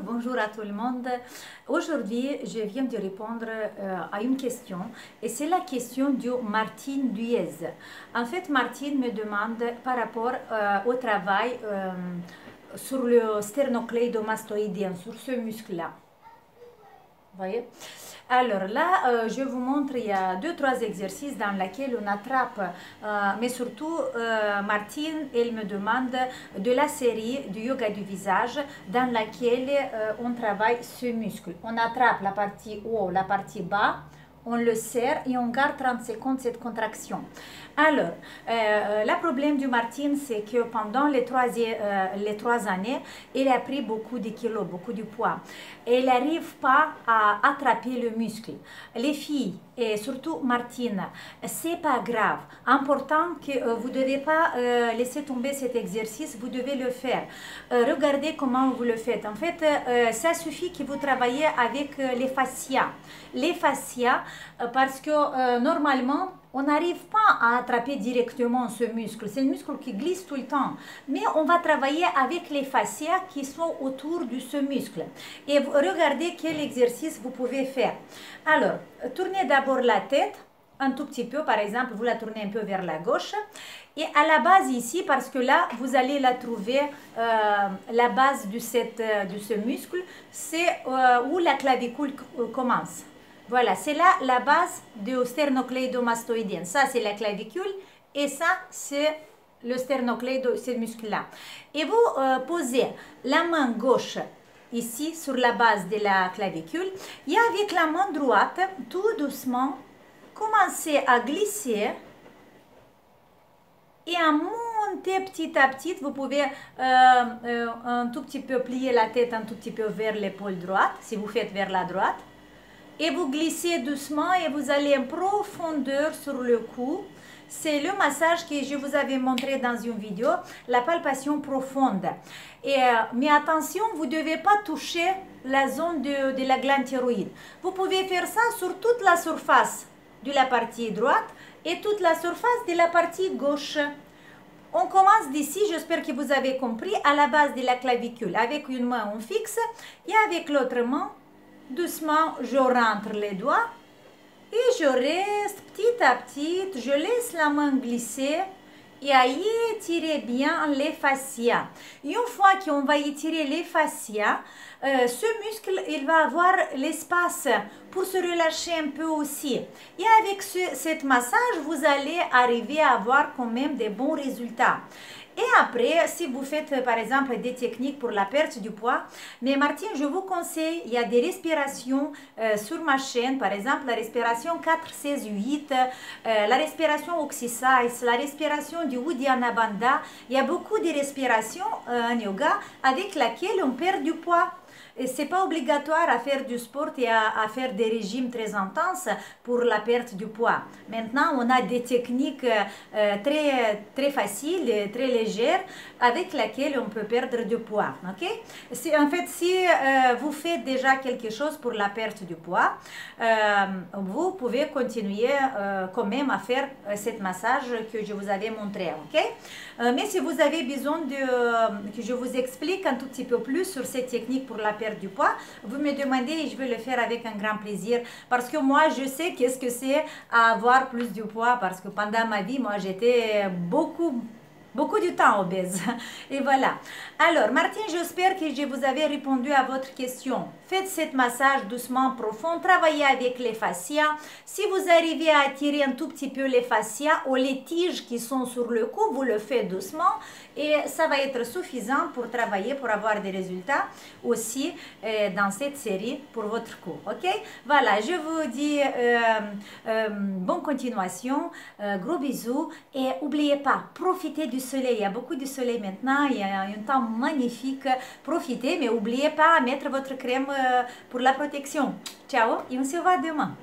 bonjour à tout le monde. Aujourd'hui, je viens de répondre à une question et c'est la question de Martine Duez. En fait, Martine me demande par rapport au travail sur le sternocleidomastoïdien, sur ce muscle-là. Voyez. Alors là, je vous montre, il y a 2-3 exercices dans lesquels on attrape, mais surtout, Martine, elle me demande de la série du yoga du visage dans laquelle on travaille ce muscle. On attrape la partie haut, la partie bas, on le serre et on garde 30 secondes cette contraction. Alors, le problème du Martine, c'est que pendant les 3 années, elle a pris beaucoup de kilos, beaucoup de poids. Elle n'arrive pas à attraper le muscle. Les filles, et surtout Martine, c'est pas grave. Important que vous ne devez pas laisser tomber cet exercice, vous devez le faire. Regardez comment vous le faites. En fait, ça suffit que vous travaillez avec les fascias. Les fascias, parce que normalement, on n'arrive pas à attraper directement ce muscle. C'est un muscle qui glisse tout le temps. Mais on va travailler avec les fascias qui sont autour de ce muscle. Et regardez quel exercice vous pouvez faire. Alors, tournez d'abord la tête un tout petit peu. Par exemple, vous la tournez un peu vers la gauche. Et à la base ici, parce que là, vous allez la trouver, la base de ce muscle, c'est où la clavicule commence. Voilà, c'est là la base du sternocleidomastoïdien. Ça, c'est la clavicule et ça, c'est le sternocleido, ce muscle-là. Et vous posez la main gauche ici sur la base de la clavicule et avec la main droite, tout doucement, commencez à glisser et à monter petit à petit. Vous pouvez un tout petit peu plier la tête un tout petit peu vers l'épaule droite, si vous faites vers la droite. Et vous glissez doucement et vous allez en profondeur sur le cou. C'est le massage que je vous avais montré dans une vidéo, la palpation profonde. Mais attention, vous ne devez pas toucher la zone de la glande thyroïde. Vous pouvez faire ça sur toute la surface de la partie droite et toute la surface de la partie gauche. On commence d'ici, j'espère que vous avez compris, à la base de la clavicule. Avec une main, on fixe et avec l'autre main, doucement, je rentre les doigts et je reste petit à petit, je laisse la main glisser et à étirer bien les fascias. Et une fois qu'on va étirer les fascias, ce muscle, il va avoir l'espace pour se relâcher un peu aussi. Et avec ce massage, vous allez arriver à avoir quand même des bons résultats. Et après, si vous faites par exemple des techniques pour la perte du poids, mais Martine, je vous conseille, il y a des respirations sur ma chaîne, par exemple la respiration 4-16-8, la respiration Oxysize, la respiration du Uddiyana Bandha. Il y a beaucoup de respirations en yoga avec laquelle on perd du poids. Ce n'est pas obligatoire à faire du sport et à faire des régimes très intenses pour la perte du poids. Maintenant, on a des techniques très faciles et très légères avec lesquelles on peut perdre du poids. Okay? En fait, si vous faites déjà quelque chose pour la perte du poids, vous pouvez continuer quand même à faire ce massage que je vous avais montré. Okay? Mais si vous avez besoin que je vous explique un tout petit peu plus sur cette technique pour la perte du poids, vous me demandez et je vais le faire avec un grand plaisir parce que moi je sais qu'est-ce que c'est avoir plus de poids parce que pendant ma vie moi j'étais beaucoup de temps obèse. Et voilà. Alors, Martine, j'espère que je vous avais répondu à votre question. Faites ce massage doucement profond. Travaillez avec les fascias. Si vous arrivez à attirer un tout petit peu les fascias ou les tiges qui sont sur le cou, vous le faites doucement et ça va être suffisant pour travailler, pour avoir des résultats aussi dans cette série pour votre cou. Ok? Voilà, je vous dis bonne continuation, gros bisous et n'oubliez pas, profitez du soleil. Il y a beaucoup de soleil maintenant, il y a un temps magnifique. Profitez, mais n'oubliez pas à mettre votre crème pour la protection. Ciao et on se voit demain.